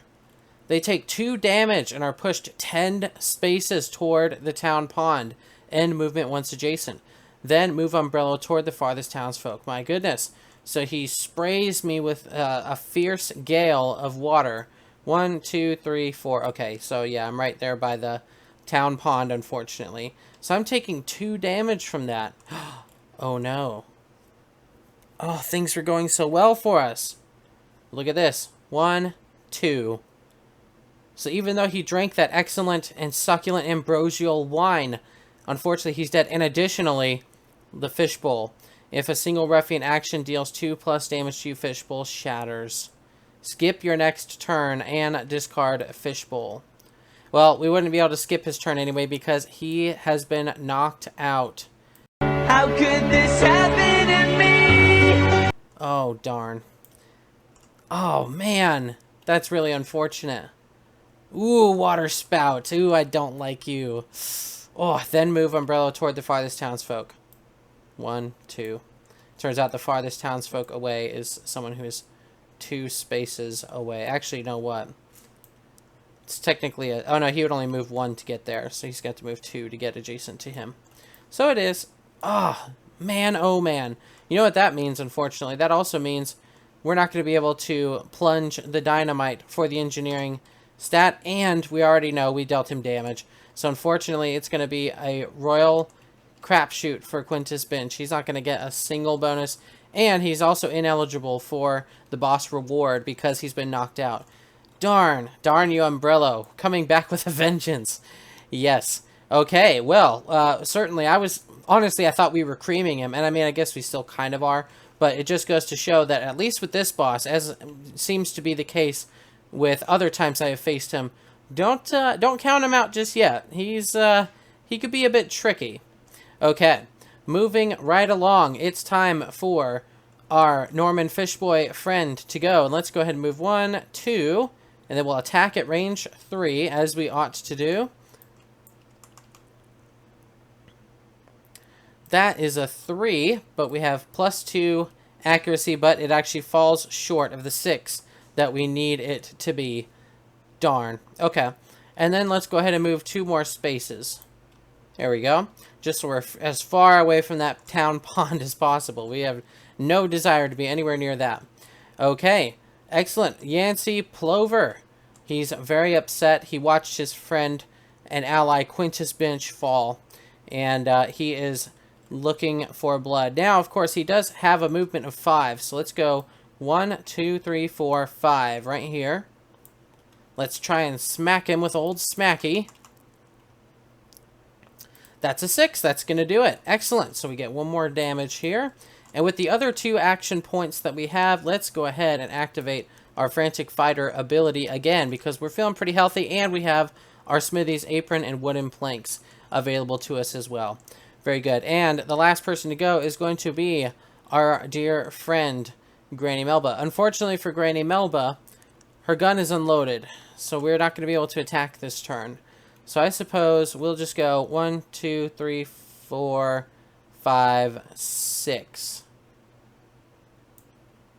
[SPEAKER 1] They take 2 damage and are pushed 10 spaces toward the town pond. End movement once adjacent. Then move Umbrello toward the farthest townsfolk. My goodness. So he sprays me with a fierce gale of water. 1, 2, 3, 4. Okay, so yeah, I'm right there by the town pond, unfortunately. So I'm taking 2 damage from that. Oh no. Oh, things were going so well for us. Look at this. 1, 2. So even though he drank that excellent and succulent ambrosial wine, unfortunately he's dead. And additionally, the fishbowl. If a single ruffian action deals 2+ damage to you, fishbowl shatters. Skip your next turn and discard fishbowl. Well, we wouldn't be able to skip his turn anyway because he has been knocked out.
[SPEAKER 5] How could this happen to me?
[SPEAKER 1] Oh, darn. Oh, man. That's really unfortunate. Ooh, water spout. Ooh, I don't like you. Oh, then move Umbrello toward the farthest townsfolk. 1, 2. Turns out the farthest townsfolk away is someone who is 2 spaces away. Actually, you know what? It's technically a... Oh, no, he would only move 1 to get there. So he's got to move 2 to get adjacent to him. So it is. Oh, man, oh, man. You know what that means, unfortunately? That also means we're not going to be able to plunge the dynamite for the engineering stat. And we already know we dealt him damage. So unfortunately, it's going to be a royal crapshoot for Quintus Binch. He's not going to get a single bonus. And he's also ineligible for the boss reward because he's been knocked out. Darn. Darn you, Umbrello. Coming back with a vengeance. Yes. Okay, well, certainly honestly, I thought we were creaming him. And I mean, I guess we still kind of are. But it just goes to show that at least with this boss, as seems to be the case with other times I have faced him, don't count him out just yet. He could be a bit tricky. Okay, moving right along, it's time for our Norman Fishboy friend to go. And let's go ahead and move 1, 2, and then we'll attack at range 3, as we ought to do. That is a 3, but we have +2 accuracy, but it actually falls short of the 6 that we need it to be. Darn. Okay, and then let's go ahead and move 2 more spaces. There we go. Just so we're as far away from that town pond as possible. We have no desire to be anywhere near that. Okay. Excellent. Yancy Plover. He's very upset. He watched his friend and ally Quintus Binch fall. And he is looking for blood. Now, of course, he does have a movement of 5. So let's go 1, 2, 3, 4, 5 right here. Let's try and smack him with old Smacky. That's a 6. That's going to do it. Excellent. So we get 1 more damage here. And with the other 2 action points that we have, let's go ahead and activate our Frantic Fighter ability again, because we're feeling pretty healthy, and we have our Smithy's Apron and wooden planks available to us as well. Very good. And the last person to go is going to be our dear friend, Granny Melba. Unfortunately for Granny Melba, her gun is unloaded, so we're not going to be able to attack this turn. So I suppose we'll just go 1, 2, 3, 4, 5, 6.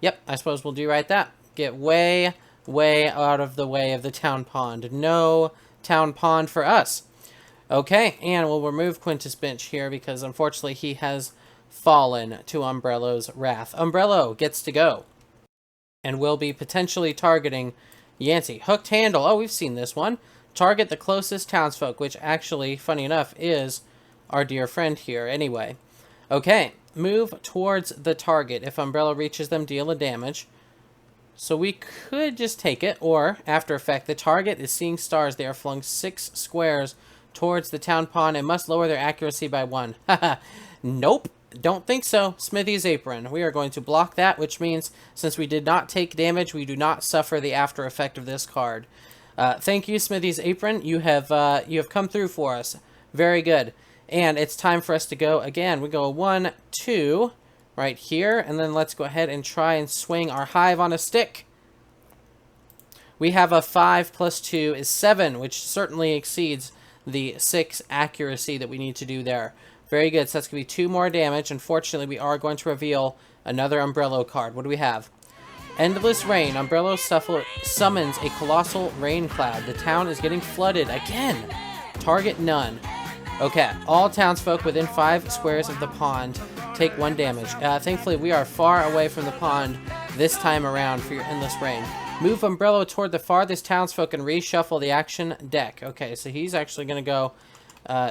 [SPEAKER 1] Yep, I suppose we'll do right that. Get way, way out of the way of the town pond. No town pond for us. Okay, and we'll remove Quintus Binch here because unfortunately he has fallen to Umbrello's wrath. Umbrello gets to go. And we'll be potentially targeting Yancy. Hooked handle. Oh, we've seen this one. Target the closest townsfolk, which actually, funny enough, is our dear friend here anyway. Okay, move towards the target. If Umbrello reaches them, deal a damage. So we could just take it, or, after effect, the target is seeing stars. They are flung 6 squares towards the town pond and must lower their accuracy by 1. Haha, nope. Don't think so. Smithy's Apron. We are going to block that, which means since we did not take damage, we do not suffer the after effect of this card. Thank you, Smithy's Apron. You have come through for us. Very good. And it's time for us to go again. We go 1, 2 right here, and then let's go ahead and try and swing our hive on a stick. We have a 5 plus 2 is 7, which certainly exceeds the 6 accuracy that we need to do there. Very good. So that's going to be 2 more damage. Unfortunately, we are going to reveal another Umbrello card. What do we have? Endless Rain. Umbrello summons a colossal rain cloud. The town is getting flooded again. Target none. Okay. All townsfolk within 5 squares of the pond take 1 damage. Thankfully, we are far away from the pond this time around for your Endless Rain. Move Umbrello toward the farthest townsfolk and reshuffle the action deck. Okay, so he's actually going to go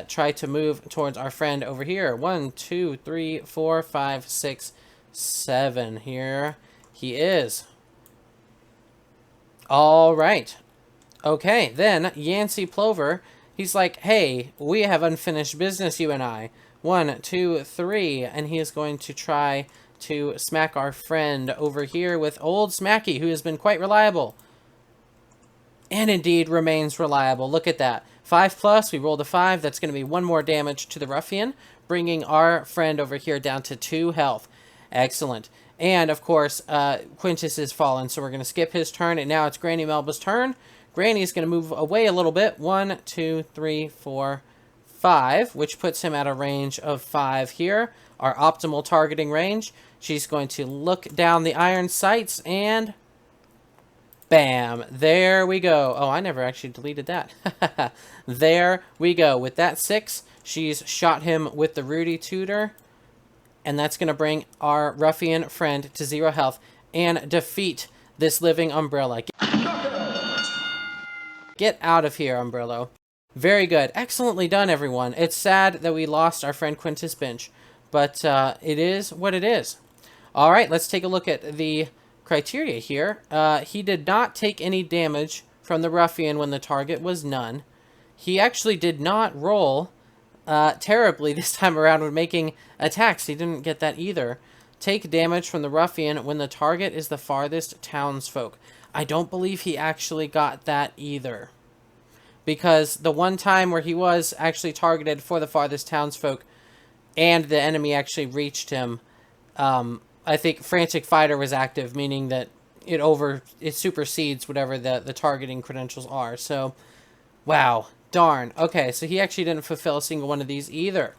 [SPEAKER 1] try to move towards our friend over here. 1, 2, 3, 4, 5, 6, 7. Here he is. All right. Okay, then Yancy Plover, he's like, hey, we have unfinished business, you and I. 1, 2, 3, and he is going to try to smack our friend over here with Old Smacky, who has been quite reliable. And indeed remains reliable. Look at that. 5 plus, we rolled a 5. That's going to be 1 more damage to the ruffian, bringing our friend over here down to 2 health. Excellent. And, of course, Quintus is fallen, so we're going to skip his turn, and now it's Granny Melba's turn. Granny's going to move away a little bit. 1, 2, 3, 4, 5, which puts him at a range of 5 here, our optimal targeting range. She's going to look down the iron sights, and bam, there we go. Oh, I never actually deleted that. There we go. With that 6, she's shot him with the Rudy Tutor, and that's going to bring our ruffian friend to 0 health and defeat this living Umbrella. Get out of here, Umbrello. Very good. Excellently done, everyone. It's sad that we lost our friend Quintus Binch, but it is what it is. All right, let's take a look at the criteria here. He did not take any damage from the ruffian when the target was none. He actually did not roll terribly this time around when making attacks. He didn't get that either. Take damage from the ruffian when the target is the farthest townsfolk. I don't believe he actually got that either, because the one time where he was actually targeted for the farthest townsfolk and the enemy actually reached him, I think Frantic Fighter was active, meaning that it supersedes whatever the targeting credentials are. So, wow, darn. Okay, so he actually didn't fulfill a single one of these either.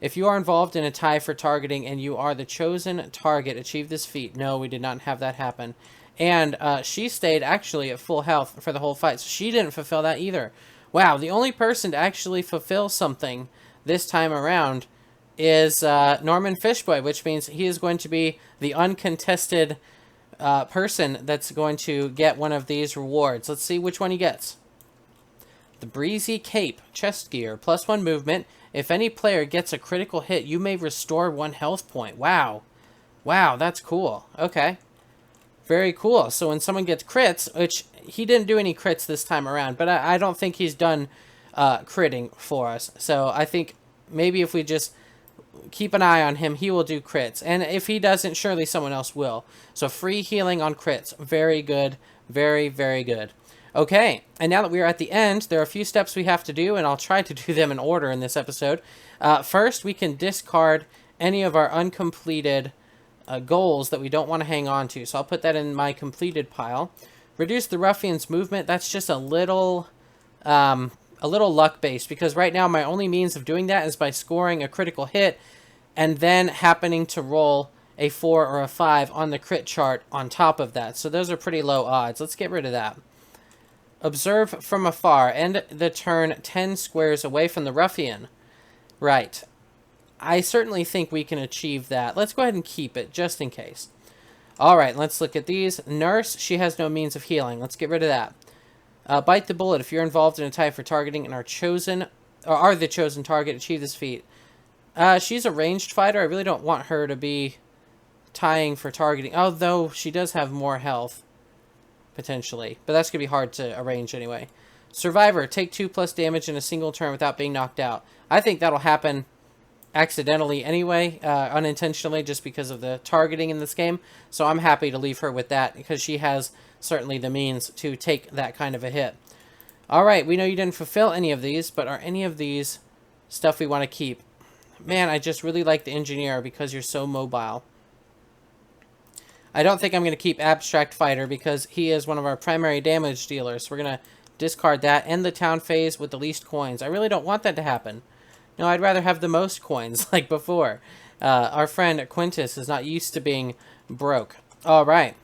[SPEAKER 1] If you are involved in a tie for targeting and you are the chosen target, achieve this feat. No, we did not have that happen. And she stayed actually at full health for the whole fight, so she didn't fulfill that either. Wow, the only person to actually fulfill something this time around is Norman Fishboy, which means he is going to be the uncontested person that's going to get one of these rewards. Let's see which one he gets. The Breezy Cape, chest gear, +1 movement. If any player gets a critical hit, you may restore 1 health point. Wow. Wow, that's cool. Okay. Very cool. So when someone gets crits, which he didn't do any crits this time around, but I don't think he's done critting for us. So I think maybe if we just keep an eye on him, he will do crits. And if he doesn't, surely someone else will. So free healing on crits. Very good. Very, very good. Okay, and now that we are at the end, there are a few steps we have to do, and I'll try to do them in order in this episode. First, we can discard any of our uncompleted goals that we don't want to hang on to. So I'll put that in my completed pile. Reduce the ruffian's movement. That's just a little luck-based, because right now my only means of doing that is by scoring a critical hit and then happening to roll a 4 or a 5 on the crit chart on top of that. So those are pretty low odds. Let's get rid of that. Observe from afar. End the turn 10 squares away from the ruffian. Right. I certainly think we can achieve that. Let's go ahead and keep it, just in case. Alright, let's look at these. Nurse, she has no means of healing. Let's get rid of that. Bite the bullet. If you're involved in a tie for targeting and are the chosen target, achieve this feat. She's a ranged fighter. I really don't want her to be tying for targeting, although she does have more health, potentially. But that's going to be hard to arrange anyway. Survivor, take 2+ damage in a single turn without being knocked out. I think that'll happen accidentally anyway, unintentionally, just because of the targeting in this game. So I'm happy to leave her with that, because she has certainly the means to take that kind of a hit. Alright, we know you didn't fulfill any of these, but are any of these stuff we want to keep? Man, I just really like the engineer because you're so mobile. I don't think I'm going to keep Abstract Fighter because he is one of our primary damage dealers. We're going to discard that. End the town phase with the least coins. I really don't want that to happen. No, I'd rather have the most coins like before. Our friend Quintus is not used to being broke. All right.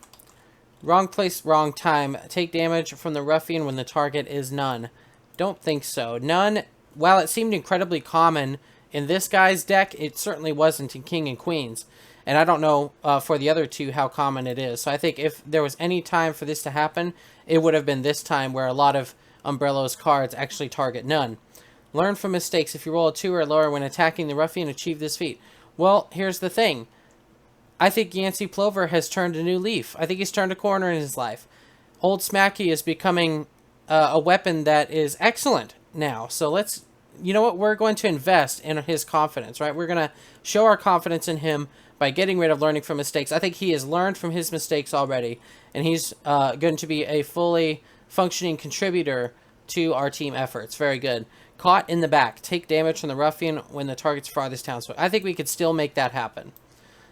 [SPEAKER 1] Wrong place, wrong time. Take damage from the ruffian when the target is none. Don't think so. None, while it seemed incredibly common in this guy's deck, it certainly wasn't in King and Queens. And I don't know for the other two how common it is. So I think if there was any time for this to happen, it would have been this time where a lot of Umbrello's cards actually target none. Learn from mistakes. If you roll a 2 or lower when attacking the ruffian, achieve this feat. Well, here's the thing. I think Yancy Plover has turned a new leaf. I think he's turned a corner in his life. Old Smacky is becoming a weapon that is excellent now. So let's, you know what, we're going to invest in his confidence, right? We're going to show our confidence in him by getting rid of learning from mistakes. I think he has learned from his mistakes already, and he's going to be a fully functioning contributor to our team efforts. Very good. Caught in the back. Take damage from the ruffian when the target's farthest town. So I think we could still make that happen.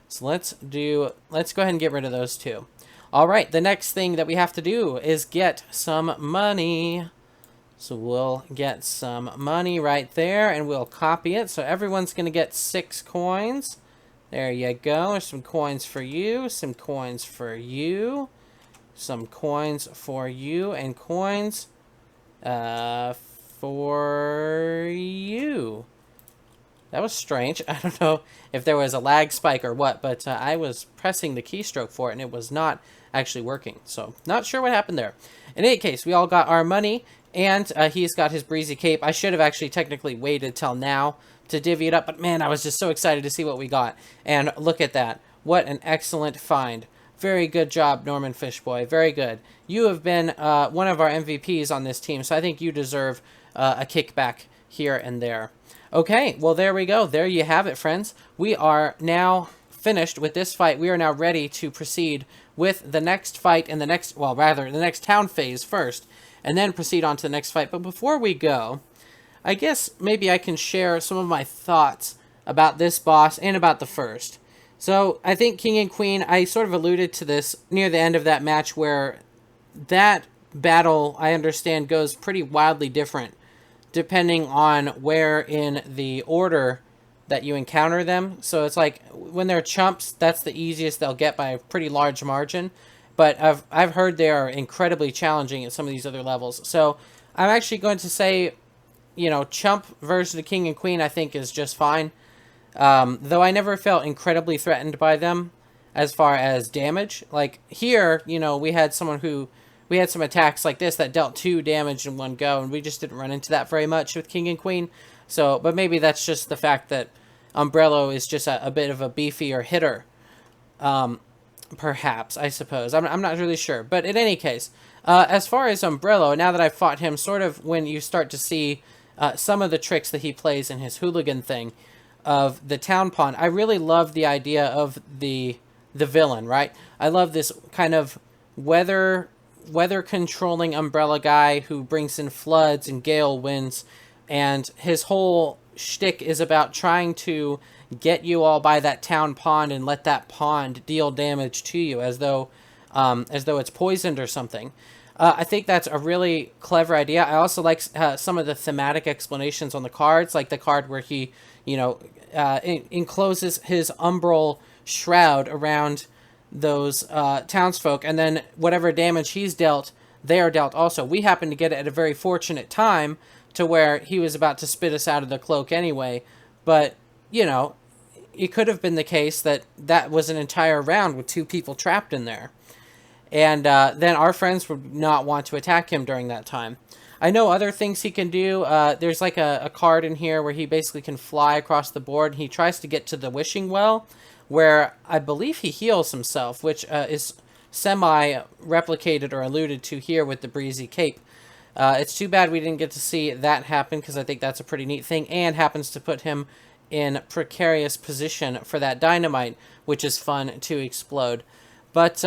[SPEAKER 1] So let's go ahead and get rid of those two. All right, the next thing that we have to do is get some money. So we'll get some money right there, and we'll copy it. So everyone's going to get 6 coins. There you go. There's some coins for you, some coins for you, some coins for you, and coins for you. That was strange. I don't know if there was a lag spike or what, but I was pressing the keystroke for it, and it was not actually working. So, not sure what happened there. In any case, we all got our money, and he's got his breezy cape. I should have actually technically waited till now to divvy it up, but man, I was just so excited to see what we got. And look at that. What an excellent find. Very good job, Norman Fishboy. Very good. You have been one of our MVPs on this team, so I think you deserve a kickback here and there. Okay, well, there we go. There you have it, friends. We are now finished with this fight. We are now ready to proceed with the next fight and the next, well, rather, the next town phase first, and then proceed on to the next fight. But before we go, I guess maybe I can share some of my thoughts about this boss and about the first. So, I think King and Queen, I sort of alluded to this near the end of that match where that battle, I understand, goes pretty wildly different depending on where in the order that you encounter them. So it's like when they're chumps, that's the easiest they'll get by a pretty large margin. But I've heard they are incredibly challenging at some of these other levels. So I'm actually going to say, you know, chump versus the King and Queen I think is just fine. Though I never felt incredibly threatened by them as far as damage. Like here, you know, we had some attacks like this that dealt 2 damage in one go, and we just didn't run into that very much with King and Queen. So, but maybe that's just the fact that Umbrello is just a bit of a beefier hitter. Perhaps, I suppose. I'm not really sure. But in any case, as far as Umbrello, now that I've fought him, sort of when you start to see some of the tricks that he plays in his hooligan thing of the town pawn, I really love the idea of the villain, right? I love this kind of weather controlling umbrella guy who brings in floods and gale winds, and his whole shtick is about trying to get you all by that town pond and let that pond deal damage to you as though it's poisoned or something. I think that's a really clever idea. I also like some of the thematic explanations on the cards, like the card where he, you know, encloses his umbral shroud around those townsfolk, and then whatever damage he's dealt, they are dealt also. We happen to get it at a very fortunate time to where he was about to spit us out of the cloak anyway, but, you know, it could have been the case that that was an entire round with 2 people trapped in there. And then our friends would not want to attack him during that time. I know other things he can do. There's like a card in here where he basically can fly across the board. He tries to get to the wishing well, where I believe he heals himself, which is semi-replicated or alluded to here with the breezy cape. It's too bad we didn't get to see that happen, because I think that's a pretty neat thing, and happens to put him in precarious position for that dynamite, which is fun to explode. But,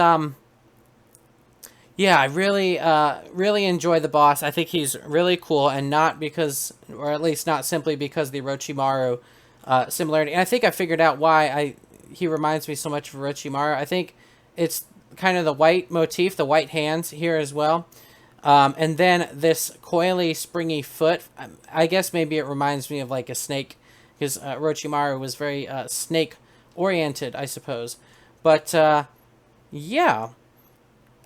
[SPEAKER 1] yeah, I really enjoy the boss. I think he's really cool, and not because, or at least not simply because of the Orochimaru similarity. And I think I figured out why he reminds me so much of Orochimaru. I think it's kind of the white motif, the white hands here as well. And then this coily, springy foot. I guess maybe it reminds me of like a snake, because Orochimaru was very snake-oriented, I suppose. But, yeah.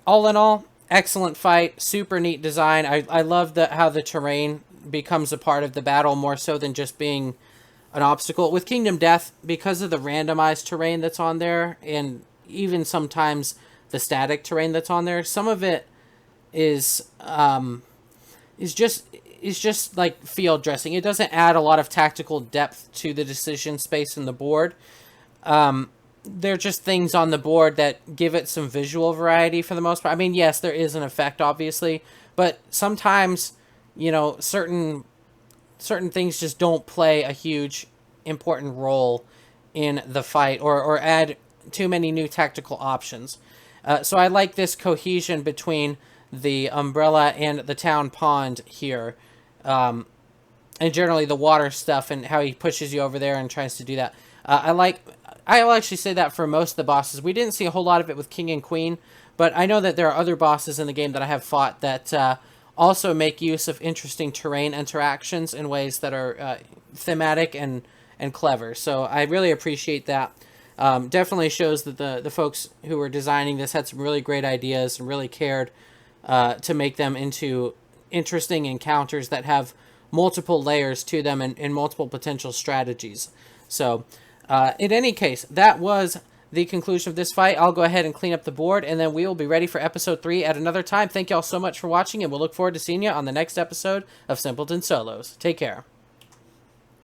[SPEAKER 1] All in all, excellent fight. Super neat design. I love how the terrain becomes a part of the battle more so than just being an obstacle. With Kingdom Death, because of the randomized terrain that's on there, and even sometimes the static terrain that's on there, some of it is just like field dressing. It doesn't add a lot of tactical depth to the decision space in the board. They're just things on the board that give it some visual variety for the most part. I mean, yes, there is an effect, obviously, but sometimes, you know, certain things just don't play a huge important role in the fight, or add too many new tactical options. So I like this cohesion between the umbrella and the town pond here, and generally the water stuff and how he pushes you over there and tries to do that. I'll actually say that for most of the bosses. We didn't see a whole lot of it with King and Queen, but I know that there are other bosses in the game that I have fought that also make use of interesting terrain interactions in ways that are thematic and clever. So I really appreciate that. Definitely shows that the folks who were designing this had some really great ideas and really cared to make them into interesting encounters that have multiple layers to them and multiple potential strategies. So, in any case, that was the conclusion of this fight. I'll go ahead and clean up the board, and then we will be ready for episode 3 at another time. Thank y'all so much for watching, and we'll look forward to seeing you on the next episode of Simpleton Solos. Take care.